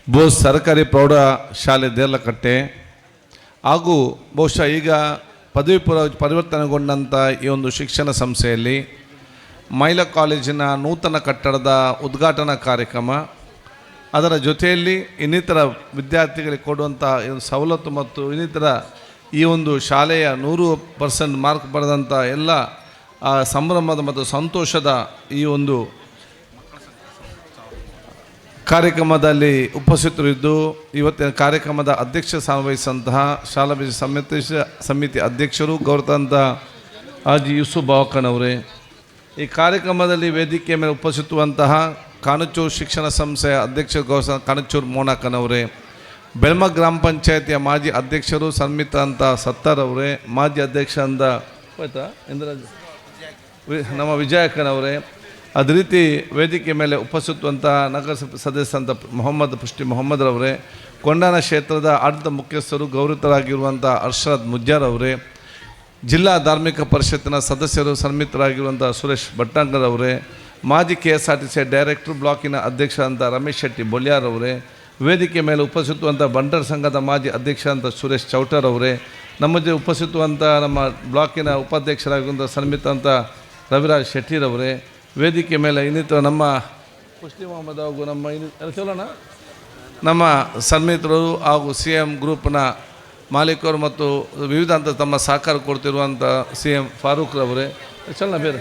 ಬೋಸ್ ಸರ್ಕಾರಿ ಪ್ರೌಢಶಾಲೆ ದೇರ್ಲಕಟ್ಟೆ ಹಾಗೂ ಬಹುಶಃ ಈಗ ಪದವಿ ಪೂರ್ವ ಪರಿವರ್ತನೆಗೊಂಡಂಥ ಈ ಒಂದು ಶಿಕ್ಷಣ ಸಂಸ್ಥೆಯಲ್ಲಿ ಮಹಿಳಾ ಕಾಲೇಜಿನ ನೂತನ ಕಟ್ಟಡದ ಉದ್ಘಾಟನಾ ಕಾರ್ಯಕ್ರಮ, ಅದರ ಜೊತೆಯಲ್ಲಿ ಇನ್ನಿತರ ವಿದ್ಯಾರ್ಥಿಗಳಿಗೆ ಕೊಡುವಂಥ ಸವಲತ್ತು ಮತ್ತು ಇನ್ನಿತರ ಈ ಒಂದು ಶಾಲೆಯ 100% ಮಾರ್ಕ್ ಪಡೆದಂಥ ಎಲ್ಲ ಸಂಭ್ರಮದ ಮತ್ತು ಸಂತೋಷದ ಈ ಒಂದು ಕಾರ್ಯಕ್ರಮದಲ್ಲಿ ಉಪಸ್ಥಿತರಿದ್ದು ಇವತ್ತಿನ ಕಾರ್ಯಕ್ರಮದ ಅಧ್ಯಕ್ಷ ವಹಿಸಿದಂತಹ ಶಾಲಾ ಸಮಿತಿ ಅಧ್ಯಕ್ಷರು ಗೌರವಾನ್ವಿತ ಹಾಜಿ ಯೂಸುಫ್ ಬಾವಕನವರೇ, ಈ ಕಾರ್ಯಕ್ರಮದಲ್ಲಿ ವೇದಿಕೆಯ ಮೇಲೆ ಉಪಸ್ಥಿತರುವಂತಹ ಕಾಣಚೂರು ಶಿಕ್ಷಣ ಸಂಸ್ಥೆಯ ಅಧ್ಯಕ್ಷ ಗೌರವ ಕಾಣಚೂರು ಮೋನಕ್ಕನವರೇ, ಬೆಳ್ಮ ಗ್ರಾಮ ಪಂಚಾಯತಿಯ ಮಾಜಿ ಅಧ್ಯಕ್ಷರು ಸನ್ಮಿತ ಅಂತ ಸತ್ತಾರವರೇ, ಮಾಜಿ ಅಧ್ಯಕ್ಷ ಅಂತ ಆಯ್ತಾ ನಮ್ಮ ವಿಜಯಕ್ಕನವರೇ, ಅದೇ ರೀತಿ ವೇದಿಕೆ ಮೇಲೆ ಉಪಸ್ಥಿತವಂಥ ನಗರ ಸದಸ್ಯ ಅಂತ ಮೊಹಮ್ಮದ್ರವರೇ, ಕೊಂಡಾನ ಕ್ಷೇತ್ರದ ಆಡಳಿತ ಮುಖ್ಯಸ್ಥರು ಗೌರವಿತರಾಗಿರುವಂಥ ಅರ್ಷದ್ ಮುಜ್ಜಾರ್ ಅವರೇ, ಜಿಲ್ಲಾ ಧಾರ್ಮಿಕ ಪರಿಷತ್ತಿನ ಸದಸ್ಯರು ಸನ್ಮಿತರಾಗಿರುವಂಥ ಸುರೇಶ್ ಭಟ್ಟಾಂಗರ್ ಅವರೇ, ಮಾಜಿ KSRTC ಡೈರೆಕ್ಟರ್ ಬ್ಲಾಕಿನ ಅಧ್ಯಕ್ಷ ಅಂತ ರಮೇಶ್ ಶೆಟ್ಟಿ ಬೊಳ್ಯಾರ್ ಅವರೇ, ವೇದಿಕೆ ಮೇಲೆ ಉಪಸ್ಥಿತವಂಥ ಬಂಟರ್ ಸಂಘದ ಮಾಜಿ ಅಧ್ಯಕ್ಷ ಅಂತ ಸುರೇಶ್ ಚೌಟರ್ ಅವರೇ, ನಮ್ಮ ಜೊತೆ ಉಪಸ್ಥಿತವಂಥ ನಮ್ಮ ಬ್ಲಾಕಿನ ಉಪಾಧ್ಯಕ್ಷರಾಗಿರುವಂಥ ಸನ್ಮಿತ ಅಂತ ರವಿರಾಜ್ ಶೆಟ್ಟಿರವರೇ, ವೇದಿಕೆ ಮೇಲೆ ಇನ್ನಿತರ ನಮ್ಮ ಪುಷ್ಟಿ ಮೊಹಮ್ಮದ್ ಹಾಗೂ ನಮ್ಮ ಸನ್ಮಿತರು ಹಾಗೂ CM ಗ್ರೂಪ್ನ ಮಾಲೀಕರು ಮತ್ತು ವಿವಿಧ ಹಂತ ತಮ್ಮ ಸಹಕಾರ ಕೊಡ್ತಿರುವಂಥ CM ಫಾರೂಕ್ ರವರೇ, ಬೇರೆ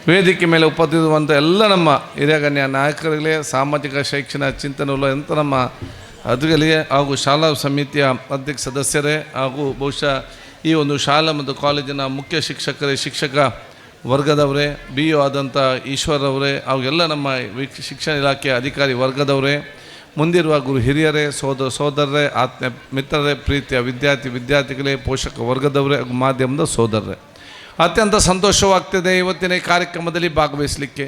ವೇದಿಕೆ ಮೇಲೆ ಉಪಸ್ಥಿತರುವಂಥ ಎಲ್ಲ ನಮ್ಮ ಹಿರಿಯಗಣ್ಯ ನಾಯಕರಿಗೆ, ಸಾಮಾಜಿಕ ಶೈಕ್ಷಣಿಕ ಚಿಂತನೆಗಳು ಎಂಥ ನಮ್ಮ ಅಧಿಕಾರಿಗಳಿಗೆ ಹಾಗೂ ಶಾಲಾ ಸಮಿತಿಯ ಅಧ್ಯಕ್ಷ ಸದಸ್ಯರೇ ಹಾಗೂ ಬಹುಶಃ ಈ ಒಂದು ಶಾಲಾ ಮತ್ತು ಕಾಲೇಜಿನ ಮುಖ್ಯ ಶಿಕ್ಷಕ ವರ್ಗದವರೇ, BO ಆದಂಥ ಈಶ್ವರವರೇ ಹಾಗೂ ಎಲ್ಲ ನಮ್ಮ ಶಿಕ್ಷಣ ಇಲಾಖೆಯ ಅಧಿಕಾರಿ ವರ್ಗದವರೇ, ಮುಂದಿರುವ ಗುರು ಹಿರಿಯರೇ, ಸೋದರರೇ, ಆತ್ಮೀಯ ಮಿತ್ರರೇ, ಪ್ರೀತಿಯ ವಿದ್ಯಾರ್ಥಿಗಳೇ, ಪೋಷಕ ವರ್ಗದವರೇ ಹಾಗೂ ಮಾಧ್ಯಮದ ಸೋದರರೇ, ಅತ್ಯಂತ ಸಂತೋಷವಾಗ್ತಿದೆ ಇವತ್ತಿನ ಈ ಕಾರ್ಯಕ್ರಮದಲ್ಲಿ ಭಾಗವಹಿಸಲಿಕ್ಕೆ.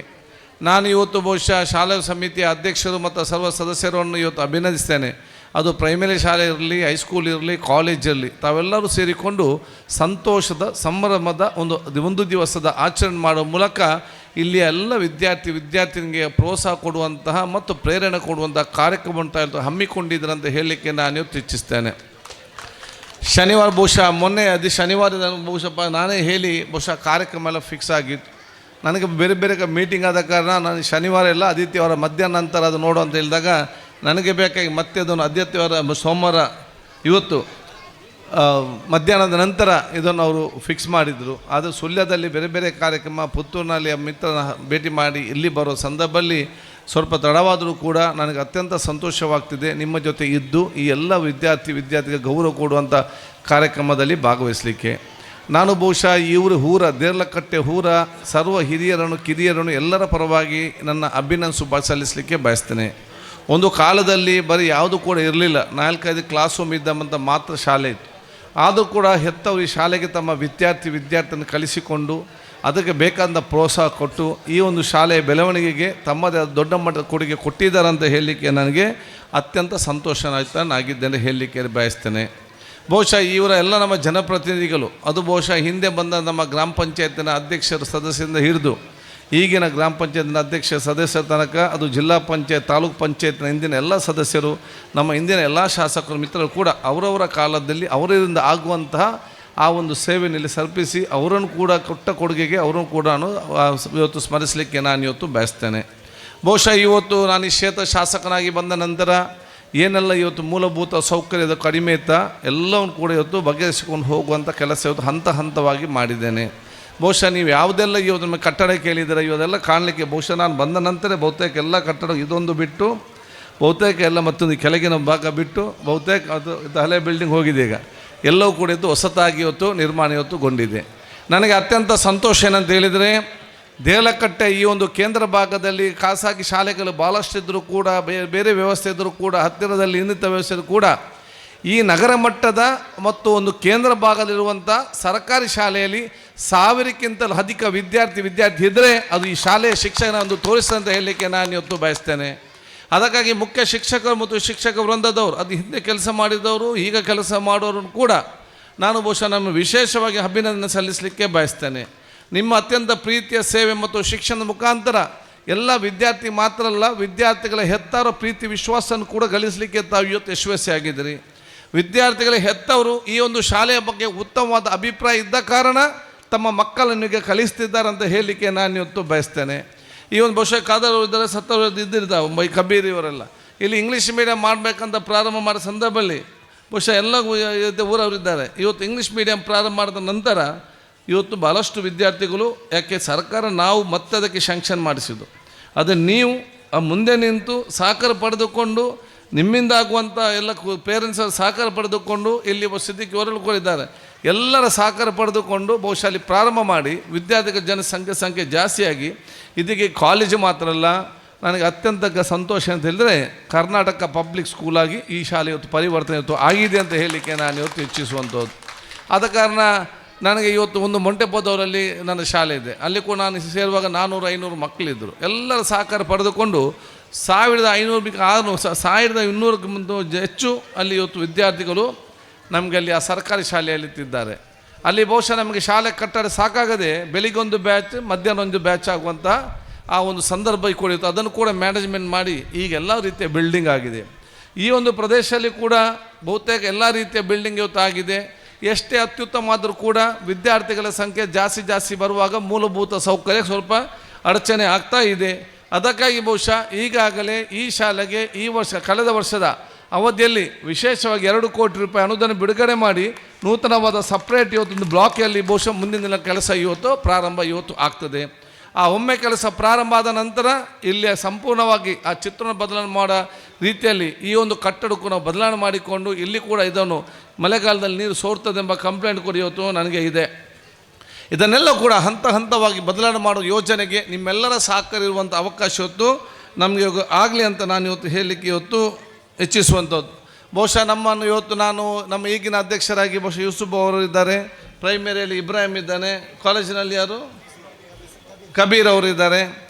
ನಾನು ಇವತ್ತು ಬಹುಶಃ ಶಾಲಾ ಸಮಿತಿಯ ಅಧ್ಯಕ್ಷರು ಮತ್ತು ಸರ್ವ ಸದಸ್ಯರನ್ನು ಇವತ್ತು ಅಭಿನಂದಿಸ್ತೇನೆ. ಅದು ಪ್ರೈಮರಿ ಶಾಲೆ ಇರಲಿ, ಹೈಸ್ಕೂಲ್ ಇರಲಿ, ಕಾಲೇಜ್ ಇರಲಿ, ತಾವೆಲ್ಲರೂ ಸೇರಿಕೊಂಡು ಸಂತೋಷದ ಸಂಭ್ರಮದ ಒಂದು ದಿವಸದ ಆಚರಣೆ ಮಾಡುವ ಮೂಲಕ ಇಲ್ಲಿಯ ಎಲ್ಲ ವಿದ್ಯಾರ್ಥಿನಿಗೆ ಪ್ರೋತ್ಸಾಹ ಕೊಡುವಂತಹ ಮತ್ತು ಪ್ರೇರಣೆ ಕೊಡುವಂತಹ ಕಾರ್ಯಕ್ರಮವನ್ನು ಹಮ್ಮಿಕೊಂಡಿದ್ದರಂತ ಹೇಳಲಿಕ್ಕೆ ನಾನು ಇವತ್ತು ಇಚ್ಛಿಸ್ತೇನೆ. ಶನಿವಾರ ಬಹುಶಃ ಶನಿವಾರದ ಬಹುಶಃ ನಾನೇ ಹೇಳಿ ಬಹುಶಃ ಕಾರ್ಯಕ್ರಮ ಎಲ್ಲ ಫಿಕ್ಸ್ ಆಗಿತ್ತು. ನನಗೆ ಬೇರೆ ಮೀಟಿಂಗ್ ಆದ ಕಾರಣ ನಾನು ಶನಿವಾರ ಎಲ್ಲ ಆದಿತ್ಯವಾರ ಮಧ್ಯಾಹ್ನ ನಂತರ ಅದು ನೋಡು ಅಂತ ಹೇಳಿದಾಗ ನನಗೆ ಬೇಕಾಗಿ ಮತ್ತೆ ಅದನ್ನು ಆದಿತ್ಯವಾರ ಸೋಮವಾರ ಇವತ್ತು ಮಧ್ಯಾಹ್ನದ ನಂತರ ಇದನ್ನು ಅವರು ಫಿಕ್ಸ್ ಮಾಡಿದರು. ಆದರೆ ಸುಳ್ಯದಲ್ಲಿ ಬೇರೆ ಕಾರ್ಯಕ್ರಮ, ಪುತ್ತೂರಿನಲ್ಲಿ ಮಿತ್ರನ ಭೇಟಿ ಮಾಡಿ ಇಲ್ಲಿ ಬರೋ ಸಂದರ್ಭದಲ್ಲಿ ಸ್ವಲ್ಪ ತಡವಾದರೂ ಕೂಡ ನನಗೆ ಅತ್ಯಂತ ಸಂತೋಷವಾಗ್ತಿದೆ ನಿಮ್ಮ ಜೊತೆ ಇದ್ದು ಈ ಎಲ್ಲ ವಿದ್ಯಾರ್ಥಿಗೆ ಗೌರವ ಕೊಡುವಂಥ ಕಾರ್ಯಕ್ರಮದಲ್ಲಿ ಭಾಗವಹಿಸಲಿಕ್ಕೆ. ನಾನು ಬಹುಶಃ ಊರ ದೇರ್ಲಕಟ್ಟೆ ಊರ ಸರ್ವ ಹಿರಿಯರನ್ನು ಕಿರಿಯರನ್ನು ಎಲ್ಲರ ಪರವಾಗಿ ನನ್ನ ಶುಭ ಸಲ್ಲಿಸಲಿಕ್ಕೆ ಬಯಸ್ತೇನೆ. ಒಂದು ಕಾಲದಲ್ಲಿ ಬರೀ ಯಾವುದು ಕೂಡ ಇರಲಿಲ್ಲ, 4-5 ಕ್ಲಾಸ್ ರೂಮ್ ಇದ್ದಂಥ ಮಾತ್ರ ಶಾಲೆ ಇತ್ತು. ಆದರೂ ಕೂಡ ಹೆತ್ತವರು ಈ ಶಾಲೆಗೆ ತಮ್ಮ ವಿದ್ಯಾರ್ಥಿಯನ್ನು ಕಲಿಸಿಕೊಂಡು ಅದಕ್ಕೆ ಬೇಕಾದ ಪ್ರೋತ್ಸಾಹ ಕೊಟ್ಟು ಈ ಒಂದು ಶಾಲೆಯ ಬೆಳವಣಿಗೆಗೆ ತಮ್ಮದೇ ದೊಡ್ಡ ಮಟ್ಟದ ಕೊಡುಗೆ ಕೊಟ್ಟಿದ್ದಾರೆ ಅಂತ ಹೇಳಲಿಕ್ಕೆ ನನಗೆ ಅತ್ಯಂತ ಸಂತೋಷನಾಗಿದ್ದೇನೆ ಹೇಳಲಿಕ್ಕೆ ಬಯಸ್ತೇನೆ. ಬಹುಶಃ ಇವರ ಎಲ್ಲ ನಮ್ಮ ಜನಪ್ರತಿನಿಧಿಗಳು, ಅದು ಬಹುಶಃ ಹಿಂದೆ ಬಂದ ನಮ್ಮ ಗ್ರಾಮ ಪಂಚಾಯತಿನ ಅಧ್ಯಕ್ಷರ ಸದಸ್ಯರಿಂದ ಹಿಡಿದು ಈಗಿನ ಗ್ರಾಮ ಪಂಚಾಯತಿನ ಅಧ್ಯಕ್ಷ ಸದಸ್ಯರ ತನಕ, ಅದು ಜಿಲ್ಲಾ ಪಂಚಾಯತ್, ತಾಲೂಕು ಪಂಚಾಯತ್ನ ಹಿಂದಿನ ಎಲ್ಲ ಸದಸ್ಯರು, ನಮ್ಮ ಹಿಂದಿನ ಎಲ್ಲ ಶಾಸಕರು ಮಿತ್ರರು ಕೂಡ ಅವರವರ ಕಾಲದಲ್ಲಿ ಅವರಿಂದ ಆಗುವಂತಹ ಆ ಒಂದು ಸೇವೆಯಲ್ಲಿ ಸಲ್ಪಿಸಿ ಅವರನ್ನು ಕೂಡ ಕೊಟ್ಟ ಕೊಡುಗೆಗೆ ಅವರನ್ನು ಕೂಡ ಇವತ್ತು ಸ್ಮರಿಸಲಿಕ್ಕೆ ನಾನು ಇವತ್ತು ಬಯಸ್ತೇನೆ. ಬಹುಶಃ ಇವತ್ತು ನಾನು ಈ ಕ್ಷೇತ್ರ ಶಾಸಕನಾಗಿ ಬಂದ ನಂತರ ಏನೆಲ್ಲ ಇವತ್ತು ಮೂಲಭೂತ ಸೌಕರ್ಯದ ಕಡಿಮೆ ಇತ್ತ ಎಲ್ಲವನ್ನು ಕೂಡ ಇವತ್ತು ಬಗೆಹರಿಸಿಕೊಂಡು ಹೋಗುವಂಥ ಕೆಲಸ ಇವತ್ತು ಹಂತವಾಗಿ ಮಾಡಿದ್ದೇನೆ. ಬಹುಶಃ ನೀವು ಯಾವುದೆಲ್ಲ ಇವತ್ತು ನಮ್ಮ ಕಟ್ಟಡ ಕೇಳಿದರೆ ಇವದೆಲ್ಲ ಕಾಣಲಿಕ್ಕೆ ಬಹುಶಃ ನಾನು ಬಂದ ನಂತರ ಬಹುತೇಕ ಎಲ್ಲ ಕಟ್ಟಡ ಇದೊಂದು ಬಿಟ್ಟು ಬಹುತೇಕ ಎಲ್ಲ ಮತ್ತೊಂದು ಕೆಳಗಿನ ಭಾಗ ಬಿಟ್ಟು ಬಹುತೇಕ ಅದು ಹಳೆ ಬಿಲ್ಡಿಂಗ್ ಹೋಗಿದೆ. ಈಗ ಎಲ್ಲವೂ ಕೂಡ ಇದ್ದು ಹೊಸತಾಗಿ ಇವತ್ತು ನಿರ್ಮಾಣ ಇವತ್ತುಗೊಂಡಿದೆ. ನನಗೆ ಅತ್ಯಂತ ಸಂತೋಷ ಏನಂತ ಹೇಳಿದರೆ, ದೇರ್ಲಕಟ್ಟೆ ಈ ಒಂದು ಕೇಂದ್ರ ಭಾಗದಲ್ಲಿ ಖಾಸಗಿ ಶಾಲೆಗಳು ಭಾಳಷ್ಟು ಇದ್ದರೂ ಕೂಡ, ಬೇರೆ ವ್ಯವಸ್ಥೆ ಇದ್ದರೂ ಕೂಡ, ಹತ್ತಿರದಲ್ಲಿ ಇನ್ನಿತ ವ್ಯವಸ್ಥೆ ಇದ್ದರೂ ಕೂಡ ಈ ನಗರ ಮಟ್ಟದ ಮತ್ತು ಒಂದು ಕೇಂದ್ರ ಭಾಗದಲ್ಲಿರುವಂಥ ಸರ್ಕಾರಿ ಶಾಲೆಯಲ್ಲಿ 1000ಕ್ಕಿಂತಲೂ ಅಧಿಕ ವಿದ್ಯಾರ್ಥಿ ಇದ್ದರೆ ಅದು ಈ ಶಾಲೆಯ ಶಿಕ್ಷಣ ಒಂದು ತೋರಿಸ್ತಂತ ಹೇಳಲಿಕ್ಕೆ ನಾನು ಇವತ್ತು ಬಯಸ್ತೇನೆ. ಅದಕ್ಕಾಗಿ ಮುಖ್ಯ ಶಿಕ್ಷಕರು ಮತ್ತು ಶಿಕ್ಷಕ ವೃಂದದವರು, ಅದು ಹಿಂದೆ ಕೆಲಸ ಮಾಡಿದವರು, ಈಗ ಕೆಲಸ ಮಾಡೋರು ಕೂಡ ನಾನು ಬಹುಶಃ ನಮ್ಮ ವಿಶೇಷವಾಗಿ ಅಭಿನಂದನೆ ಸಲ್ಲಿಸಲಿಕ್ಕೆ ಬಯಸ್ತೇನೆ. ನಿಮ್ಮ ಅತ್ಯಂತ ಪ್ರೀತಿಯ ಸೇವೆ ಮತ್ತು ಶಿಕ್ಷಣದ ಮುಖಾಂತರ ಎಲ್ಲ ವಿದ್ಯಾರ್ಥಿ ಮಾತ್ರ ಅಲ್ಲ, ವಿದ್ಯಾರ್ಥಿಗಳ ಹೆತ್ತಾರೋ ಪ್ರೀತಿ ವಿಶ್ವಾಸವನ್ನು ಕೂಡ ಗಳಿಸಲಿಕ್ಕೆ ತಾವು ಇವತ್ತು ಯಶಸ್ವಿಯಾಗಿದ್ದೀರಿ. ವಿದ್ಯಾರ್ಥಿಗಳ ಹೆತ್ತವರು ಈ ಒಂದು ಶಾಲೆಯ ಬಗ್ಗೆ ಉತ್ತಮವಾದ ಅಭಿಪ್ರಾಯ ಇದ್ದ ಕಾರಣ ತಮ್ಮ ಮಕ್ಕಳನ್ನಿಗೆ ಕಲಿಸ್ತಿದ್ದಾರೆ ಅಂತ ಹೇಳಲಿಕ್ಕೆ ನಾನು ಇವತ್ತು ಬಯಸ್ತೇನೆ. ಈ ಒಂದು ಬಹುಶಃ ಕಾದರವರು ಇದ್ದಾರೆ, ಸತ್ತವರು ಇದ್ದಿರ್ತಾವೆ, ಕಬೀರ್ ಇವರೆಲ್ಲ ಇಲ್ಲಿ ಇಂಗ್ಲೀಷ್ ಮೀಡಿಯಂ ಮಾಡಬೇಕಂತ ಪ್ರಾರಂಭ ಮಾಡೋ ಸಂದರ್ಭದಲ್ಲಿ ಬಹುಶಃ ಎಲ್ಲ ಊರವರಿದ್ದಾರೆ. ಇವತ್ತು ಇಂಗ್ಲೀಷ್ ಮೀಡಿಯಂ ಪ್ರಾರಂಭ ಮಾಡಿದ ನಂತರ ಇವತ್ತು ಭಾಳಷ್ಟು ವಿದ್ಯಾರ್ಥಿಗಳು, ಯಾಕೆ ಸರ್ಕಾರ ನಾವು ಮತ್ತೆ ಅದಕ್ಕೆ ಶಾಂಕ್ಷನ್ ಮಾಡಿಸಿದ್ದು, ಅದು ನೀವು ಮುಂದೆ ನಿಂತು ಸಹಕಾರ ಪಡೆದುಕೊಂಡು ನಿಮ್ಮಿಂದ ಆಗುವಂಥ ಎಲ್ಲ ಪೇರೆಂಟ್ಸ್ ಸಹಕಾರ ಪಡೆದುಕೊಂಡು ಇಲ್ಲಿ ಸ್ಥಿತಿಗೆ ಹೊರಳಿದ್ದಾರೆ. ಎಲ್ಲರ ಸಹಕಾರ ಪಡೆದುಕೊಂಡು ಬಹುಶಃ ಅಲ್ಲಿ ಪ್ರಾರಂಭ ಮಾಡಿ ವಿದ್ಯಾರ್ಥಿಗಳ ಸಂಖ್ಯೆ ಜಾಸ್ತಿಯಾಗಿ ಇದಕ್ಕೆ ಕಾಲೇಜು ಮಾತ್ರ ಅಲ್ಲ, ನನಗೆ ಅತ್ಯಂತ ಸಂತೋಷ ಅಂತ ಹೇಳಿದರೆ ಕರ್ನಾಟಕ ಪಬ್ಲಿಕ್ ಸ್ಕೂಲಾಗಿ ಈ ಶಾಲೆ ಇವತ್ತು ಪರಿವರ್ತನೆ ಇವತ್ತು ಆಗಿದೆ ಅಂತ ಹೇಳಲಿಕ್ಕೆ ನಾನು ಇವತ್ತು ಇಚ್ಛಿಸುವಂಥದ್ದು. ಆದ ಕಾರಣ ನನಗೆ ಇವತ್ತು ಒಂದು ಮೊಂಟೆಪೋದವರಲ್ಲಿ ನನ್ನ ಶಾಲೆ ಇದೆ, ಅಲ್ಲಿ ಕೂಡ ನಾನು ಸೇರುವಾಗ 400-500 ಮಕ್ಕಳಿದ್ದರು. ಎಲ್ಲರ ಸಹಕಾರ ಪಡೆದುಕೊಂಡು 1200 ಹೆಚ್ಚು ಅಲ್ಲಿ ಇವತ್ತು ವಿದ್ಯಾರ್ಥಿಗಳು ನಮಗೆ ಅಲ್ಲಿ ಆ ಸರ್ಕಾರಿ ಶಾಲೆಯಲ್ಲಿ ಇಟ್ಟಿದ್ದಾರೆ. ಅಲ್ಲಿ ಬಹುಶಃ ನಮಗೆ ಶಾಲೆ ಕಟ್ಟಡ ಸಾಕಾಗದೆ ಬೆಳಿಗ್ಗೆ ಒಂದು ಬ್ಯಾಚ್, ಮಧ್ಯಾಹ್ನ ಒಂದು ಬ್ಯಾಚ್ ಆಗುವಂಥ ಆ ಒಂದು ಸಂದರ್ಭ ಕೂಡ ಇತ್ತು. ಅದನ್ನು ಕೂಡ ಮ್ಯಾನೇಜ್ಮೆಂಟ್ ಮಾಡಿ ಈಗ ಎಲ್ಲ ರೀತಿಯ ಬಿಲ್ಡಿಂಗ್ ಆಗಿದೆ. ಈ ಒಂದು ಪ್ರದೇಶದಲ್ಲಿ ಕೂಡ ಬಹುತೇಕ ಎಲ್ಲ ರೀತಿಯ ಬಿಲ್ಡಿಂಗ್ ಇವತ್ತು ಆಗಿದೆ. ಎಷ್ಟೇ ಅತ್ಯುತ್ತಮವಾದರೂ ಕೂಡ ವಿದ್ಯಾರ್ಥಿಗಳ ಸಂಖ್ಯೆ ಜಾಸ್ತಿ ಬರುವಾಗ ಮೂಲಭೂತ ಸೌಕರ್ಯ ಸ್ವಲ್ಪ ಅಡಚಣೆ ಆಗ್ತಾ ಇದೆ. ಅದಕ್ಕಾಗಿ ಬಹುಶಃ ಈಗಾಗಲೇ ಈ ಶಾಲೆಗೆ ಈ ವರ್ಷ ಕಳೆದ ವರ್ಷದ ಅವಧಿಯಲ್ಲಿ ವಿಶೇಷವಾಗಿ 2 ಕೋಟಿ ರೂಪಾಯಿ ಅನುದಾನ ಬಿಡುಗಡೆ ಮಾಡಿ ನೂತನವಾದ ಸಪ್ರೇಟ್ ಇವತ್ತೊಂದು ಬ್ಲಾಕಲ್ಲಿ ಬಹುಶಃ ಮುಂದಿನ ದಿನ ಕೆಲಸ ಇವತ್ತು ಆಗ್ತದೆ. ಆ ಒಮ್ಮೆ ಕೆಲಸ ಪ್ರಾರಂಭ ಆದ ನಂತರ ಇಲ್ಲಿ ಸಂಪೂರ್ಣವಾಗಿ ಆ ಚಿತ್ರಣ ಬದಲಾವಣೆ ಮಾಡೋ ರೀತಿಯಲ್ಲಿ ಈ ಒಂದು ಕಟ್ಟಡಕ್ಕೂ ನಾವು ಬದಲಾವಣೆ ಮಾಡಿಕೊಂಡು ಇಲ್ಲಿ ಕೂಡ ಇದನ್ನು ಮಳೆಗಾಲದಲ್ಲಿ ನೀರು ಸೋರ್ತದೆಂಬ ಕಂಪ್ಲೇಂಟ್ ಕೂಡ ಇವತ್ತು ನನಗೆ ಇದೆ. ಇದನ್ನೆಲ್ಲ ಕೂಡ ಹಂತವಾಗಿ ಬದಲಾವಣೆ ಮಾಡೋ ಯೋಜನೆಗೆ ನಿಮ್ಮೆಲ್ಲರ ಸಹಕಾರ ಇರುವಂಥ ಅವಕಾಶ ಇವತ್ತು ನಮಗೆ ಆಗಲಿ ಅಂತ ನಾನು ಇವತ್ತು ಹೇಳಲಿಕ್ಕೆ ಇವತ್ತು ಹೆಚ್ಚಿಸುವಂಥದ್ದು. ಬಹುಶಃ ನಮ್ಮನ್ನು ಇವತ್ತು ನಮ್ಮ ಈಗಿನ ಅಧ್ಯಕ್ಷರಾಗಿ ಬಹುಶಃ ಯೂಸುಫ್ ಅವರು ಇದ್ದಾರೆ, ಪ್ರೈಮರಿಯಲ್ಲಿ ಇಬ್ರಾಹಿಂ ಇದ್ದಾನೆ, ಕಾಲೇಜಿನಲ್ಲಿ ಯಾರು ಕಬೀರ್ ಅವರು ಇದ್ದಾರೆ.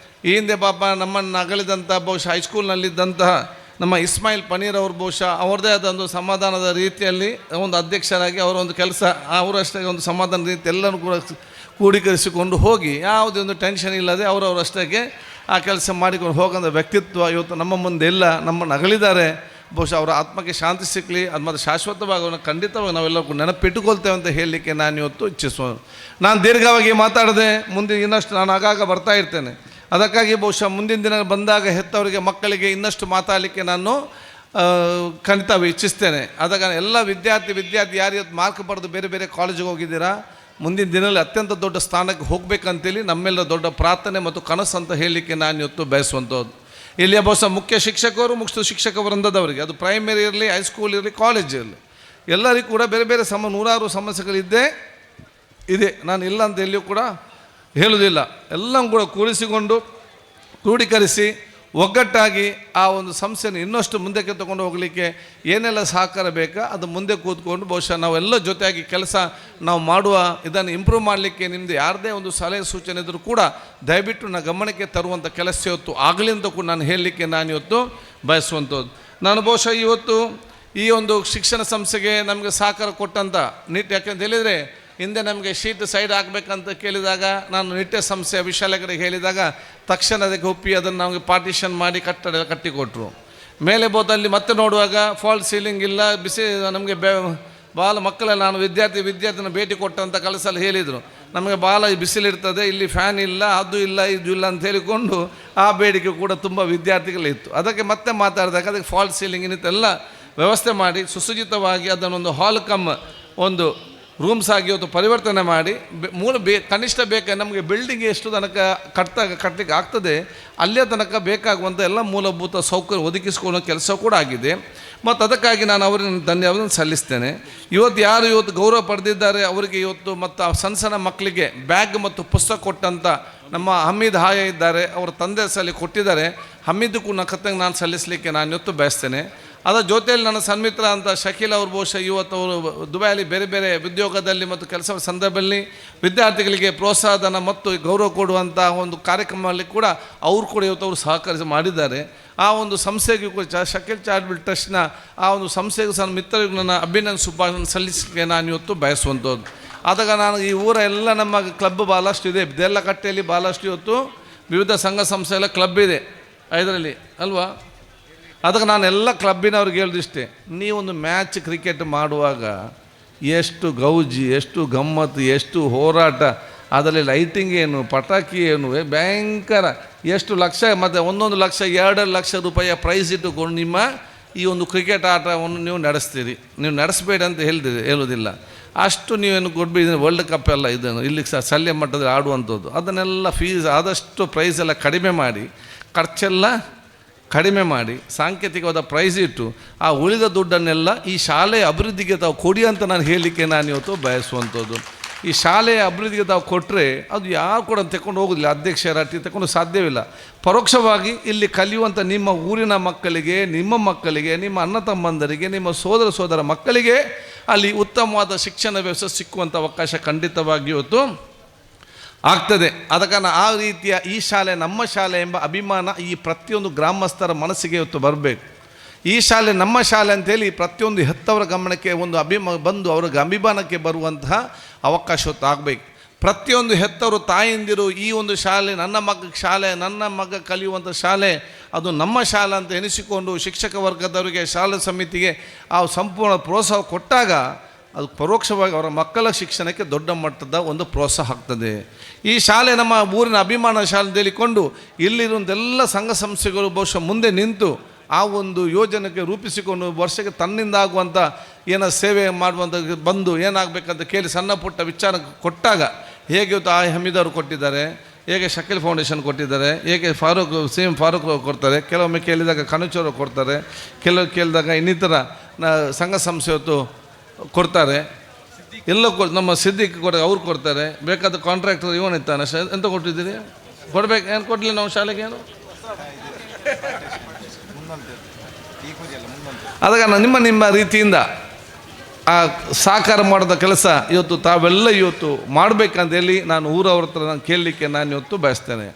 ಈ ಹಿಂದೆ ಪಾಪ ನಮ್ಮನ್ನು ಅಗಲಿದಂಥ ಬಹುಶಃ ಹೈಸ್ಕೂಲ್ನಲ್ಲಿದ್ದಂತಹ ನಮ್ಮ ಇಸ್ಮಾಯಿಲ್ ಪನೀರ್ ಅವರು ಬಹುಶಃ ಅವ್ರದ್ದೇ ಆದ ಒಂದು ಸಮಾಧಾನದ ರೀತಿಯಲ್ಲಿ ಒಂದು ಅಧ್ಯಕ್ಷರಾಗಿ ಅವರ ಒಂದು ಕೆಲಸ ಅವರಷ್ಟೇ ಒಂದು ಸಮಾಧಾನ ರೀತಿ ಎಲ್ಲರೂ ಕೂಡ ಕೂಡೀಕರಿಸಿಕೊಂಡು ಹೋಗಿ ಯಾವುದೇ ಒಂದು ಟೆನ್ಷನ್ ಇಲ್ಲದೆ ಅವರವರಷ್ಟಕ್ಕೆ ಆ ಕೆಲಸ ಮಾಡಿಕೊಂಡು ಹೋಗೋಂಥ ವ್ಯಕ್ತಿತ್ವ ಇವತ್ತು ನಮ್ಮ ಮುಂದೆ ಇಲ್ಲ. ನಮ್ಮನ್ನು ಅಗಲಿದ್ದಾರೆ. ಬಹುಶಃ ಅವರ ಆತ್ಮಕ್ಕೆ ಶಾಂತಿ ಸಿಕ್ಕಲಿ, ಅದು ಮತ್ತು ಶಾಶ್ವತವಾಗಿ ಅವನ್ನ ಖಂಡಿತವಾಗಿ ನಾವೆಲ್ಲರೂ ನೆನಪಿಟ್ಟುಕೊಳ್ತೇವೆ ಅಂತ ಹೇಳಲಿಕ್ಕೆ ನಾನು ಇವತ್ತು ಇಚ್ಛಿಸುವ. ನಾನು ದೀರ್ಘವಾಗಿ ಮಾತಾಡದೆ ಮುಂದೆ ಇನ್ನಷ್ಟು ನಾನು ಆಗಾಗ ಬರ್ತಾ ಇರ್ತೇನೆ. ಅದಕ್ಕಾಗಿ ಬಹುಶಃ ಮುಂದಿನ ದಿನ ಬಂದಾಗ ಹೆತ್ತವರಿಗೆ ಮಕ್ಕಳಿಗೆ ಇನ್ನಷ್ಟು ಮಾತಾಡಲಿಕ್ಕೆ ನಾನು ಖಂಡಿತ ಇಚ್ಛಿಸ್ತೇನೆ. ಅದಕ್ಕೆ ಎಲ್ಲ ವಿದ್ಯಾರ್ಥಿ ಯಾರು ಇವತ್ತು ಮಾರ್ಕ್ ಪಡೆದು ಬೇರೆ ಬೇರೆ ಕಾಲೇಜಿಗೆ ಹೋಗಿದ್ದೀರಾ, ಮುಂದಿನ ದಿನದಲ್ಲಿ ಅತ್ಯಂತ ದೊಡ್ಡ ಸ್ಥಾನಕ್ಕೆ ಹೋಗಬೇಕಂತೇಳಿ ನಮ್ಮೆಲ್ಲ ದೊಡ್ಡ ಪ್ರಾರ್ಥನೆ ಮತ್ತು ಕನಸು ಅಂತ ಹೇಳಲಿಕ್ಕೆ ನಾನು ಇವತ್ತು ಬಯಸುವಂಥದ್ದು. ಇಲ್ಲಿಯ ಬಹುಶಃ ಮುಖ್ಯ ಶಿಕ್ಷಕ ವೃಂದದವರಿಗೆ, ಅದು ಪ್ರೈಮರಿ ಇರಲಿ, ಹೈಸ್ಕೂಲ್ ಇರಲಿ, ಕಾಲೇಜ್ ಇರಲಿ, ಎಲ್ಲರಿಗೂ ಕೂಡ ಬೇರೆ ಬೇರೆ ನೂರಾರು ಸಮಸ್ಯೆಗಳಿದ್ದೇ ಇದೆ. ನಾನು ಇಲ್ಲ ಅಂತ ಎಲ್ಲಿಯೂ ಕೂಡ ಹೇಳುವುದಿಲ್ಲ. ಎಲ್ಲವೂ ಕೂಡ ಕ್ರೋಢೀಕರಿಸಿ ಒಗ್ಗಟ್ಟಾಗಿ ಆ ಒಂದು ಸಂಸ್ಥೆಯನ್ನು ಇನ್ನಷ್ಟು ಮುಂದಕ್ಕೆ ತಗೊಂಡು ಹೋಗಲಿಕ್ಕೆ ಏನೆಲ್ಲ ಸಹಕಾರ ಬೇಕಾ ಅದು ಮುಂದೆ ಕೂತ್ಕೊಂಡು ಬಹುಶಃ ನಾವೆಲ್ಲ ಜೊತೆಯಾಗಿ ಕೆಲಸ ನಾವು ಮಾಡುವ, ಇದನ್ನು ಇಂಪ್ರೂವ್ ಮಾಡಲಿಕ್ಕೆ ನಿಮ್ಮದು ಯಾರದೇ ಒಂದು ಸಲಹೆ ಸೂಚನೆ ಇದ್ದರೂ ಕೂಡ ದಯವಿಟ್ಟು ನಾನು ಗಮನಕ್ಕೆ ತರುವಂಥ ಕೆಲಸ ಇವತ್ತು ಆಗಲಿ ಅಂತ ಕೂಡ ನಾನು ಹೇಳಲಿಕ್ಕೆ ನಾನು ಇವತ್ತು ಬಯಸುವಂಥದ್ದು. ನಾನು ಬಹುಶಃ ಇವತ್ತು ಈ ಒಂದು ಶಿಕ್ಷಣ ಸಂಸ್ಥೆಗೆ ನಮಗೆ ಸಹಕಾರ ಕೊಟ್ಟಂಥ ಯಾಕೆಂತ ಹೇಳಿದರೆ ಹಿಂದೆ ನಮಗೆ ಶೀಟ್ ಸೈಡ್ ಹಾಕಬೇಕಂತ ಕೇಳಿದಾಗ ನಾನು ನಿಟ್ಟೆ ಸಂಸ್ಥೆಯ ವಿಶಾಲಕರಿಗೆ ಹೇಳಿದಾಗ ತಕ್ಷಣ ಅದಕ್ಕೆ ಒಪ್ಪಿ ಅದನ್ನು ನಮಗೆ ಪಾರ್ಟಿಷನ್ ಮಾಡಿ ಕಟ್ಟಡ ಕಟ್ಟಿಕೊಟ್ರು. ಮೇಲೆ ಬೋದಲ್ಲಿ ಮತ್ತೆ ನೋಡುವಾಗ ಫಾಲ್ ಸೀಲಿಂಗ್ ಇಲ್ಲ, ಬಿಸಿ ನಮಗೆ ಭಾಳ ಮಕ್ಕಳೆಲ್ಲ ನಾನು ವಿದ್ಯಾರ್ಥಿನ ಭೇಟಿ ಕೊಟ್ಟಂಥ ಕೆಲಸಲ್ಲಿ ಹೇಳಿದರು, ನಮಗೆ ಭಾಳ ಬಿಸಿಲಿರ್ತದೆ, ಇಲ್ಲಿ ಫ್ಯಾನ್ ಇಲ್ಲ, ಅದು ಇಲ್ಲ, ಇದು ಇಲ್ಲ ಅಂತ ಹೇಳಿಕೊಂಡು ಆ ಬೇಡಿಕೆ ಕೂಡ ತುಂಬ ವಿದ್ಯಾರ್ಥಿಗಳಿತ್ತು. ಅದಕ್ಕೆ ಮತ್ತೆ ಮಾತಾಡಿದಾಗ ಅದಕ್ಕೆ ಫಾಲ್ ಸೀಲಿಂಗ್ ಇನ್ನಿತ್ತೆಲ್ಲ ವ್ಯವಸ್ಥೆ ಮಾಡಿ ಸುಸಜ್ಜಿತವಾಗಿ ಅದನ್ನೊಂದು ಹಾಲ್ ಕಮ್ ಒಂದು ರೂಮ್ಸ್ ಆಗಿ ಇವತ್ತು ಪರಿವರ್ತನೆ ಮಾಡಿ ಕನಿಷ್ಠ ನಮಗೆ ಬಿಲ್ಡಿಂಗ್ ಎಷ್ಟು ತನಕ ಕಟ್ಟಲಿಕ್ಕೆ ಆಗ್ತದೆ ಅಲ್ಲೇ ತನಕ ಬೇಕಾಗುವಂಥ ಎಲ್ಲ ಮೂಲಭೂತ ಸೌಕರ್ಯ ಒದಗಿಸಿಕೊಳ್ಳೋ ಕೆಲಸ ಕೂಡ ಆಗಿದೆ. ಮತ್ತು ಅದಕ್ಕಾಗಿ ನಾನು ಅವರಿಗೆ ಧನ್ಯವಾದ ಸಲ್ಲಿಸ್ತೇನೆ. ಇವತ್ತು ಗೌರವ ಪಡೆದಿದ್ದಾರೆ ಅವರಿಗೆ ಇವತ್ತು ಮತ್ತು ಸಣ್ಣ ಮಕ್ಕಳಿಗೆ ಬ್ಯಾಗ್ ಮತ್ತು ಪುಸ್ತಕ ಕೊಟ್ಟಂಥ ನಮ್ಮ ಹಮೀದ್ ಹಾಯ ಇದ್ದಾರೆ, ಅವರ ತಂದೆ ಸಲ ಕೊಟ್ಟಿದ್ದಾರೆ. ಹಮೀದಕ್ಕೂ ನಾನು ಸಲ್ಲಿಸಲಿಕ್ಕೆ ನಾನು ಇವತ್ತು ಬಯಸ್ತೇನೆ. ಅದರ ಜೊತೆಯಲ್ಲಿ ನನ್ನ ಸನ್ಮಿತ್ರ ಅಂತ ಶಕೀಲ್ ಅವರು ಬಹುಶಃ ಇವತ್ತು ಅವರು ದುಬೈಯಲ್ಲಿ ಬೇರೆ ಬೇರೆ ಉದ್ಯೋಗದಲ್ಲಿ ಮತ್ತು ಕೆಲಸ ಸಂದರ್ಭದಲ್ಲಿ ವಿದ್ಯಾರ್ಥಿಗಳಿಗೆ ಪ್ರೋತ್ಸಾಹಧನ ಮತ್ತು ಗೌರವ ಕೊಡುವಂಥ ಒಂದು ಕಾರ್ಯಕ್ರಮದಲ್ಲಿ ಕೂಡ ಅವರು ಕೂಡ ಇವತ್ತು ಅವರು ಸಹಕರಿಸಿ ಮಾಡಿದ್ದಾರೆ. ಆ ಒಂದು ಸಂಸ್ಥೆಗೂ ಕೂಡ ಶಕೀಲ್ ಚಾರಿಟಬಲ್ ಟ್ರಸ್ಟ್ನ ಆ ಒಂದು ಸಂಸ್ಥೆಗೂ ಸಹ ಮಿತ್ರರಿಗೂ ನನ್ನ ಅಭಿನಂದನೆ ಶುಭಾಶಯ ಸಲ್ಲಿಸಲಿಕ್ಕೆ ನಾನು ಇವತ್ತು ಬಯಸುವಂಥದ್ದು. ಆದಾಗ ನಾನು ಈ ಊರ ಎಲ್ಲ ನಮ್ಮ ಕ್ಲಬ್ ಭಾಳಷ್ಟು ಇದೆ, ದೇರ್ಲಕಟ್ಟೆಯಲ್ಲಿ ಭಾಳಷ್ಟು ಇವತ್ತು ವಿವಿಧ ಸಂಘ ಸಂಸ್ಥೆ ಎಲ್ಲ ಕ್ಲಬ್ ಇದೆ ಇದರಲ್ಲಿ ಅಲ್ವಾ. ಅದಕ್ಕೆ ನಾನು ಎಲ್ಲ ಕ್ಲಬ್ಬಿನವ್ರಿಗೆ ಹೇಳೋದಿಷ್ಟೇ, ನೀವೊಂದು ಮ್ಯಾಚ್ ಕ್ರಿಕೆಟ್ ಮಾಡುವಾಗ ಎಷ್ಟು ಗೌಜಿ, ಎಷ್ಟು ಗಮ್ಮತ್ತು, ಎಷ್ಟು ಹೋರಾಟ, ಅದರಲ್ಲಿ ಲೈಟಿಂಗ್ ಏನು, ಪಟಾಕಿ ಏನು, ಭಯಂಕರ ಎಷ್ಟು ಲಕ್ಷ, ಮತ್ತು 1 ಲಕ್ಷ 2 ಲಕ್ಷ ರೂಪಾಯಿಯ ಪ್ರೈಸ್ ಇಟ್ಟುಕೊಂಡು ನಿಮ್ಮ ಈ ಒಂದು ಕ್ರಿಕೆಟ್ ಆಟವನ್ನು ನೀವು ನಡೆಸ್ತೀರಿ. ನೀವು ನಡೆಸಬೇಡಿ ಅಂತ ಹೇಳೋದಿಲ್ಲ, ಅಷ್ಟು ನೀವೇನು ಕೊಡ್ಬಿಡಿ. ವರ್ಲ್ಡ್ ಕಪ್ ಎಲ್ಲ ಇದನ್ನು ಇಲ್ಲಿ ಶಲ್ಯ ಮಟ್ಟದಲ್ಲಿ ಆಡುವಂಥದ್ದು, ಅದನ್ನೆಲ್ಲ ಫೀಸ್ ಆದಷ್ಟು ಪ್ರೈಸ್ ಎಲ್ಲ ಕಡಿಮೆ ಮಾಡಿ, ಖರ್ಚೆಲ್ಲ ಕಡಿಮೆ ಮಾಡಿ, ಸಾಂಕೇತಿಕವಾದ ಪ್ರೈಸ್ ಇಟ್ಟು ಆ ಉಳಿದ ದುಡ್ಡನ್ನೆಲ್ಲ ಈ ಶಾಲೆಯ ಅಭಿವೃದ್ಧಿಗೆ ತಾವು ಕೊಡಿ ಅಂತ ನಾನು ಹೇಳಲಿಕ್ಕೆ ನಾನು ಇವತ್ತು ಬಯಸುವಂಥದ್ದು. ಈ ಶಾಲೆಯ ಅಭಿವೃದ್ಧಿಗೆ ತಾವು ಕೊಟ್ಟರೆ ಅದು ಯಾರು ಕೂಡ ತಗೊಂಡು ಹೋಗೋದಿಲ್ಲ, ಅಧ್ಯಕ್ಷರಾಟಿ ತಗೊಂಡು ಸಾಧ್ಯವಿಲ್ಲ. ಪರೋಕ್ಷವಾಗಿ ಇಲ್ಲಿ ಕಲಿಯುವಂಥ ನಿಮ್ಮ ಊರಿನ ಮಕ್ಕಳಿಗೆ, ನಿಮ್ಮ ಮಕ್ಕಳಿಗೆ, ನಿಮ್ಮ ಅಣ್ಣ ತಮ್ಮಂದರಿಗೆ, ನಿಮ್ಮ ಸೋದರ ಮಕ್ಕಳಿಗೆ ಅಲ್ಲಿ ಉತ್ತಮವಾದ ಶಿಕ್ಷಣ ವ್ಯವಸ್ಥೆ ಸಿಕ್ಕುವಂಥ ಅವಕಾಶ ಖಂಡಿತವಾಗಿ ಇವತ್ತು ಆಗ್ತದೆ. ಆದ ಕಾರಣ ಆ ರೀತಿಯ ಈ ಶಾಲೆ ನಮ್ಮ ಶಾಲೆ ಎಂಬ ಅಭಿಮಾನ ಈ ಪ್ರತಿಯೊಂದು ಗ್ರಾಮಸ್ಥರ ಮನಸ್ಸಿಗೆ ಇವತ್ತು ಬರಬೇಕು. ಈ ಶಾಲೆ ನಮ್ಮ ಶಾಲೆ ಅಂತೇಳಿ ಪ್ರತಿಯೊಂದು ಹೆತ್ತವರ ಗಮನಕ್ಕೆ ಒಂದು ಬಂದು ಅವ್ರಿಗೆ ಅಭಿಮಾನಕ್ಕೆ ಬರುವಂತಹ ಅವಕಾಶ ಹೊತ್ತು ಆಗಬೇಕು. ಪ್ರತಿಯೊಂದು ಹೆತ್ತವರು ತಾಯಂದಿರು ಈ ಒಂದು ಶಾಲೆ ನನ್ನ ಮಗ ಶಾಲೆ, ನನ್ನ ಮಗ ಕಲಿಯುವಂಥ ಶಾಲೆ ಅದು ನಮ್ಮ ಶಾಲೆ ಅಂತ ಎನಿಸಿಕೊಂಡು ಶಿಕ್ಷಕ ವರ್ಗದವರಿಗೆ, ಶಾಲಾ ಸಮಿತಿಗೆ ಆ ಸಂಪೂರ್ಣ ಪ್ರೋತ್ಸಾಹ ಕೊಟ್ಟಾಗ ಅದು ಪರೋಕ್ಷವಾಗಿ ಅವರ ಮಕ್ಕಳ ಶಿಕ್ಷಣಕ್ಕೆ ದೊಡ್ಡ ಮಟ್ಟದ ಒಂದು ಪ್ರೋತ್ಸಾಹ ಆಗ್ತದೆ. ಈ ಶಾಲೆ ನಮ್ಮ ಊರಿನ ಅಭಿಮಾನ ಶಾಲೆ ಅಂತ ಹೇಳಿಕೊಂಡು ಇಲ್ಲಿರುವಂತೆಲ್ಲ ಸಂಘ ಸಂಸ್ಥೆಗಳು ಬಹುಶಃ ಮುಂದೆ ನಿಂತು ಆ ಒಂದು ಯೋಜನೆಗೆ ರೂಪಿಸಿಕೊಂಡು ವರ್ಷಕ್ಕೆ ತನ್ನಿಂದ ಆಗುವಂಥ ಏನೋ ಸೇವೆ ಮಾಡುವಂಥ ಬಂದು ಏನಾಗಬೇಕಂತ ಕೇಳಿ ಸಣ್ಣ ಪುಟ್ಟ ವಿಚಾರ ಕೊಟ್ಟಾಗ ಹೇಗೆ ಇವತ್ತು ಆ ಹಮೀದವರು ಕೊಟ್ಟಿದ್ದಾರೆ, ಹೇಗೆ ಶಕೀಲ್ ಫೌಂಡೇಶನ್ ಕೊಟ್ಟಿದ್ದಾರೆ, ಹೇಗೆ ಫಾರೂಕ್ ಕೊಡ್ತಾರೆ, ಕೆಲವೊಮ್ಮೆ ಕೇಳಿದಾಗ ಕನುಚೂರು ಕೊಡ್ತಾರೆ, ಕೆಲವು ಕೇಳಿದಾಗ ಇನ್ನಿತರ ಸಂಘ ಸಂಸ್ಥೆ ಹೊತ್ತು ಕೊಡ್ತಾರೆ, ಎಲ್ಲ ನಮ್ಮ ಸಿದ್ದಿಕ್ ಅವ್ರು ಕೊಡ್ತಾರೆ. ಬೇಕಾದ ಕಾಂಟ್ರಾಕ್ಟರ್ ಇವನಿರ್ತಾನೆ, ಎಂತ ಕೊಟ್ಟಿದ್ದೀರಿ ಕೊಡ್ಬೇಕು, ಏನು ಕೊಡಲಿಲ್ಲ ನಾವು ಶಾಲೆಗೆ ಏನು. ಅದಕ್ಕೆ ನಿಮ್ಮ ರೀತಿಯಿಂದ ಆ ಸಾಕಾರ ಮಾಡೋದ ಕೆಲಸ ಇವತ್ತು ತಾವೆಲ್ಲ ಇವತ್ತು ಮಾಡಬೇಕಂತೇಳಿ ನಾನು ಊರವ್ರ ಹತ್ರ ನಾನು ಕೇಳಲಿಕ್ಕೆ ನಾನು ಇವತ್ತು ಬಯಸ್ತೇನೆ.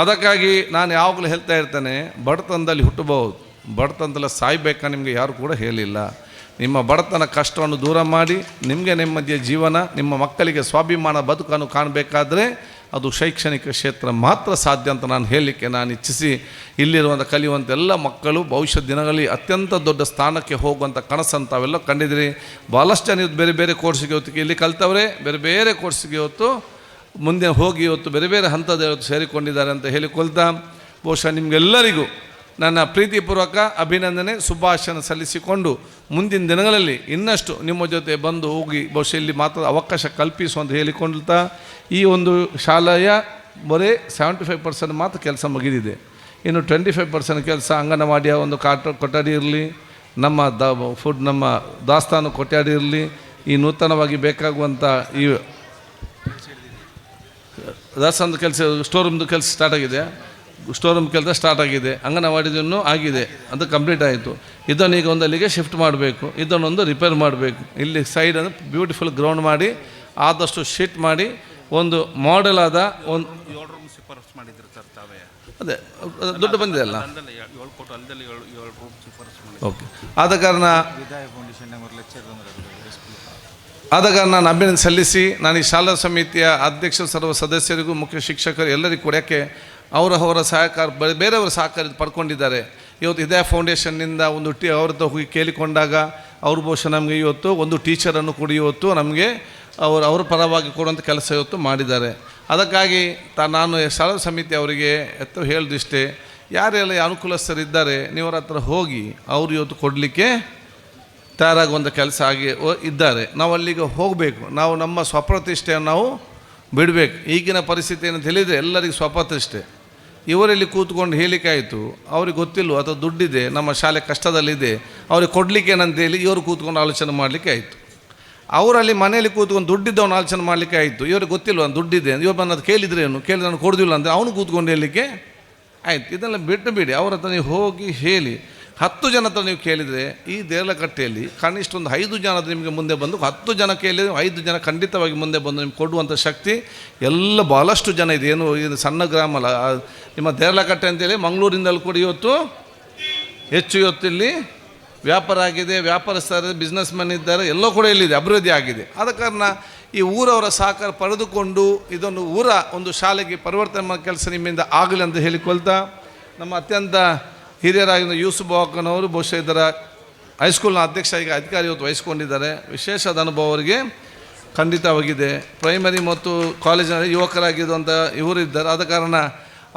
ಅದಕ್ಕಾಗಿ ನಾನು ಯಾವಾಗಲೂ ಹೇಳ್ತಾ ಇರ್ತೇನೆ, ಬಡತನದಲ್ಲಿ ಹುಟ್ಟಬಹುದು, ಬಡತನದಲ್ಲಿ ಸಾಯ್ಬೇಕಂತ ನಿಮಗೆ ಯಾರು ಕೂಡ ಹೇಳಿಲ್ಲ. ನಿಮ್ಮ ಬಡತನ ಕಷ್ಟವನ್ನು ದೂರ ಮಾಡಿ ನಿಮಗೆ ನೆಮ್ಮದಿಯ ಜೀವನ, ನಿಮ್ಮ ಮಕ್ಕಳಿಗೆ ಸ್ವಾಭಿಮಾನ ಬದುಕನ್ನು ಕಾಣಬೇಕಾದ್ರೆ ಅದು ಶೈಕ್ಷಣಿಕ ಕ್ಷೇತ್ರ ಮಾತ್ರ ಸಾಧ್ಯ ಅಂತ ನಾನು ಹೇಳಲಿಕ್ಕೆ ನಾನು ಇಚ್ಛಿಸಿ, ಇಲ್ಲಿರುವಂಥ ಕಲಿಯುವಂಥ ಎಲ್ಲ ಮಕ್ಕಳು ಭವಿಷ್ಯದ ದಿನಗಳಲ್ಲಿ ಅತ್ಯಂತ ದೊಡ್ಡ ಸ್ಥಾನಕ್ಕೆ ಹೋಗುವಂಥ ಕನಸನ್ನು ತಾವೆಲ್ಲ ಕಂಡಿದ್ದೀರಿ. ಭಾಳಷ್ಟು ಜನ ಇವತ್ತು ಬೇರೆ ಬೇರೆ ಕೋರ್ಸಿಗೆ ಇವತ್ತು ಇಲ್ಲಿ ಕಲ್ತವ್ರೆ, ಬೇರೆ ಬೇರೆ ಕೋರ್ಸಿಗೆ ಇವತ್ತು ಮುಂದೆ ಹೋಗಿ ಇವತ್ತು ಬೇರೆ ಬೇರೆ ಹಂತದ ಇವತ್ತು ಸೇರಿಕೊಂಡಿದ್ದಾರೆ ಅಂತ ಹೇಳಿಕೊಳ್ತಾ, ಬಹುಶಃ ನಿಮಗೆಲ್ಲರಿಗೂ ನನ್ನ ಪ್ರೀತಿಪೂರ್ವಕ ಅಭಿನಂದನೆ, ಶುಭಾಶಯ ಸಲ್ಲಿಸಿಕೊಂಡು ಮುಂದಿನ ದಿನಗಳಲ್ಲಿ ಇನ್ನಷ್ಟು ನಿಮ್ಮ ಜೊತೆ ಬಂದು ಹೋಗಿ ಬಹುಶಃ ಇಲ್ಲಿ ಮಾತ್ರ ಅವಕಾಶ ಕಲ್ಪಿಸುವಂತ ಹೇಳಿಕೊಳ್ತಾ, ಈ ಒಂದು ಶಾಲೆಯ ಬರೀ 75% ಮಾತ್ರ ಕೆಲಸ ಮುಗಿದಿದೆ. ಇನ್ನು 25% ಕೆಲಸ ಅಂಗನವಾಡಿಯ ಒಂದು ಕೊಠಡಿ ಇರಲಿ, ನಮ್ಮ ನಮ್ಮ ದಾಸ್ತಾನು ಕೊಠಡಿ ಇರಲಿ, ಈ ನೂತನವಾಗಿ ಬೇಕಾಗುವಂಥ ಈ ದಾಸ್ತಾನದ ಕೆಲಸ, ಸ್ಟೋರ್ ರೂಮ್ದು ಕೆಲಸ ಸ್ಟಾರ್ಟ್ ಆಗಿದೆ, ಸ್ಟೋರ್ ರೂಮ್ ಕೆಲಸ ಸ್ಟಾರ್ಟ್ ಆಗಿದೆ, ಅಂಗನವಾಡಿದನ್ನು ಆಗಿದೆ, ಅದು ಕಂಪ್ಲೀಟ್ ಆಯಿತು. ಇದನ್ನು ಈಗ ಒಂದಲ್ಲಿಗೆ ಶಿಫ್ಟ್ ಮಾಡಬೇಕು, ಇದನ್ನೊಂದು ರಿಪೇರ್ ಮಾಡಬೇಕು. ಇಲ್ಲಿ ಸೈಡ್ ಅಂದರೆ ಬ್ಯೂಟಿಫುಲ್ ಗ್ರೌಂಡ್ ಮಾಡಿ ಆದಷ್ಟು ಶೀಟ್ ಮಾಡಿ ಒಂದು ಮಾಡೆಲ್ ಆದ ಒಂದು ಅದೇ ದುಡ್ಡು ಬಂದಿದೆ ಅಲ್ಲ. ಓಕೆ, ಆದ ಕಾರಣ ನಾನು ಅಭಿನಂದನೆ ಸಲ್ಲಿಸಿ ನಾನು ಈ ಶಾಲಾ ಸಮಿತಿಯ ಅಧ್ಯಕ್ಷ ಸರ್ವ ಸದಸ್ಯರಿಗೂ ಮುಖ್ಯ ಶಿಕ್ಷಕರು ಎಲ್ಲರಿಗೂ ಕೂಡ ಯಾಕೆ ಅವರ ಸಹಕಾರ ಬೇರೆಯವರ ಸಹಕಾರ ಪಡ್ಕೊಂಡಿದ್ದಾರೆ. ಇವತ್ತು ಇದೇ ಫೌಂಡೇಶನ್ನಿಂದ ಒಂದು ಅವ್ರ ಹತ್ರ ಹೋಗಿ ಕೇಳಿಕೊಂಡಾಗ ಅವ್ರು ಬಹುಶಃ ನಮಗೆ ಇವತ್ತು ಒಂದು ಟೀಚರನ್ನು ಕೂಡ ಇವತ್ತು ನಮಗೆ ಅವರ ಪರವಾಗಿ ಕೊಡುವಂಥ ಕೆಲಸ ಇವತ್ತು ಮಾಡಿದ್ದಾರೆ. ಅದಕ್ಕಾಗಿ ನಾನು ಶಾಲಾ ಸಮಿತಿ ಅವರಿಗೆ ಹೇಳಿದಿಷ್ಟೇ, ಯಾರೆಲ್ಲ ಅನುಕೂಲಸ್ಥರಿದ್ದಾರೆ ನೀವರ ಹತ್ರ ಹೋಗಿ ಅವರು ಇವತ್ತು ಕೊಡಲಿಕ್ಕೆ ತಯಾರಾಗುವಂಥ ಕೆಲಸ ಆಗಿ ಇದ್ದಾರೆ. ನಾವು ಅಲ್ಲಿಗೆ ಹೋಗಬೇಕು, ನಾವು ನಮ್ಮ ಸ್ವಪ್ರತಿಷ್ಠೆಯನ್ನು ನಾವು ಬಿಡಬೇಕು. ಈಗಿನ ಪರಿಸ್ಥಿತಿ ಏನಂತ ಹೇಳಿದರೆ ಎಲ್ಲರಿಗೂ ಸ್ವಪ್ರತಿಷ್ಠೆ, ಇವರಲ್ಲಿ ಕೂತ್ಕೊಂಡು ಹೇಳಿಕಾಯಿತು, ಅವ್ರಿಗೆ ಗೊತ್ತಿಲ್ಲ ಅಥವಾ ದುಡ್ಡಿದೆ, ನಮ್ಮ ಶಾಲೆ ಕಷ್ಟದಲ್ಲಿದೆ, ಅವ್ರಿಗೆ ಕೊಡಲಿಕ್ಕೆ ಏನಂತೇಳಿ ಇವರು ಕೂತ್ಕೊಂಡು ಆಲೋಚನೆ ಮಾಡಲಿಕ್ಕೆ ಆಯಿತು. ಅವರಲ್ಲಿ ಮನೆಯಲ್ಲಿ ಕೂತ್ಕೊಂಡು ದುಡ್ಡಿದ್ದವನು ಆಲೋಚನೆ ಮಾಡಲಿಕ್ಕೆ ಆಯಿತು, ಇವ್ರಿಗೆ ಗೊತ್ತಿಲ್ವ ದುಡ್ಡಿದೆ, ಇವ್ರು ಬಂದು ಕೇಳಿದ್ರೇನು, ಕೇಳಿ ನಾನು ಕೊಡೋದಿಲ್ಲ ಅಂದರೆ ಅವನು ಕೂತ್ಕೊಂಡು ಹೇಳಲಿಕ್ಕೆ ಆಯಿತು. ಇದೆಲ್ಲ ಬಿಟ್ಟು ಬಿಡಿ, ಅವ್ರ ಹತ್ರ ನೀವು ಹೋಗಿ ಹೇಳಿ. 10 ಜನ ಹತ್ರ ನೀವು ಕೇಳಿದರೆ ಈ ದೇರ್ಲಕಟ್ಟೆಯಲ್ಲಿ ಕನಿಷ್ಠ ಒಂದು 5 ಜನ ನಿಮಗೆ ಮುಂದೆ ಬಂದು 10 ಜನ ಕೇಳಿದರೆ 5 ಜನ ಖಂಡಿತವಾಗಿ ಮುಂದೆ ಬಂದು ನಿಮ್ಗೆ ಕೊಡುವಂಥ ಶಕ್ತಿ ಎಲ್ಲ ಭಾಳಷ್ಟು ಜನ ಇದೆ. ಏನು ಇದು ಸಣ್ಣ ಗ್ರಾಮ ಅಲ್ಲ, ನಿಮ್ಮ ದೇರ್ಲಕಟ್ಟೆ ಅಂತೇಳಿ ಮಂಗಳೂರಿಂದಲೂ ಕೂಡ ಇವತ್ತು ಹೆಚ್ಚು ಇವತ್ತು ಇಲ್ಲಿ ವ್ಯಾಪಾರ ಆಗಿದೆ, ವ್ಯಾಪಾರಸ್ಥರು ಬಿಸ್ನೆಸ್ ಮ್ಯಾನ್ ಇದ್ದಾರೆ, ಎಲ್ಲೋ ಕೂಡ ಇಲ್ಲಿದೆ, ಅಭಿವೃದ್ಧಿ ಆಗಿದೆ. ಆದ ಕಾರಣ ಈ ಊರವರ ಸಹಕಾರ ಪಡೆದುಕೊಂಡು ಇದೊಂದು ಊರ ಒಂದು ಶಾಲೆಗೆ ಪರಿವರ್ತನೆ ಮಾಡೋ ಕೆಲಸ ನಿಮ್ಮಿಂದ ಆಗಲಿ ಅಂತ ಹೇಳಿಕೊಳ್ತಾ, ನಮ್ಮ ಅತ್ಯಂತ ಹಿರಿಯರಾಗಿದ್ದ ಯೂಸುಫ್ ಬಾವಕ್ಕನವರು ಬಹುಶಃ ಇದರ ಹೈಸ್ಕೂಲ್ನ ಅಧ್ಯಕ್ಷ ಈಗ ಅಧಿಕಾರಿ ಇವತ್ತು ವಹಿಸ್ಕೊಂಡಿದ್ದಾರೆ. ವಿಶೇಷವಾದ ಅನುಭವ ಅವರಿಗೆ ಖಂಡಿತವಾಗಿದೆ. ಪ್ರೈಮರಿ ಮತ್ತು ಕಾಲೇಜಿನಲ್ಲಿ ಯುವಕರಾಗಿರುವಂಥ ಇವರು ಇದ್ದಾರೆ. ಆದ ಕಾರಣ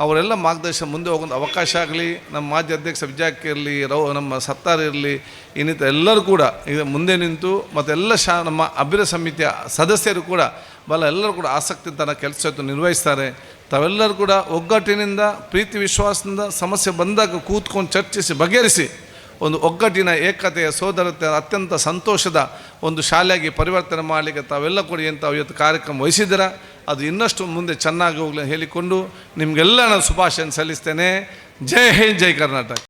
ಅವರೆಲ್ಲ ಮಾರ್ಗದರ್ಶನ ಮುಂದೆ ಹೋಗೋದು ಅವಕಾಶ ಆಗಲಿ. ನಮ್ಮ ಮಾಜಿ ಅಧ್ಯಕ್ಷ ವಿಜಯಕ್ ಇರಲಿ, ನಮ್ಮ ಸತ್ತಾರ್ ಇರಲಿ, ಇನ್ನಿತರ ಎಲ್ಲರೂ ಕೂಡ ಈಗ ಮುಂದೆ ನಿಂತು ಮತ್ತು ಎಲ್ಲ ನಮ್ಮ ಅಭಿವೃದ್ಧಿ ಸಮಿತಿಯ ಸದಸ್ಯರು ಕೂಡ ಎಲ್ಲರೂ ಕೂಡ ಆಸಕ್ತಿತನ ಕೆಲಸ ನಿರ್ವಹಿಸ್ತಾರೆ. ತಾವೆಲ್ಲರೂ ಕೂಡ ಒಗ್ಗಟ್ಟಿನಿಂದ, ಪ್ರೀತಿ ವಿಶ್ವಾಸದಿಂದ ಸಮಸ್ಯೆ ಬಂದಾಗ ಕೂತ್ಕೊಂಡು ಚರ್ಚಿಸಿ ಬಗೆಹರಿಸಿ ಒಂದು ಒಗ್ಗಟ್ಟಿನ ಏಕತೆಯ ಸೋದರತೆ ಅತ್ಯಂತ ಸಂತೋಷದ ಒಂದು ಶಾಲೆಯಾಗಿ ಪರಿವರ್ತನೆ ಮಾಡಲಿಕ್ಕೆ ತಾವೆಲ್ಲ ಕೂಡ ಏನು ತಾವು ಇವತ್ತು ಕಾರ್ಯಕ್ರಮ ವಹಿಸಿದ್ದೀರ. ಅದು ಇನ್ನಷ್ಟು ಮುಂದೆ ಚೆನ್ನಾಗಿ ಹೋಗಲಿ ಹೇಳಿಕೊಂಡು ನಿಮಗೆಲ್ಲ ನಾನು ಶುಭಾಶಯ ಸಲ್ಲಿಸ್ತೇನೆ. ಜೈ ಹಿಂದ್, ಜೈ ಕರ್ನಾಟಕ.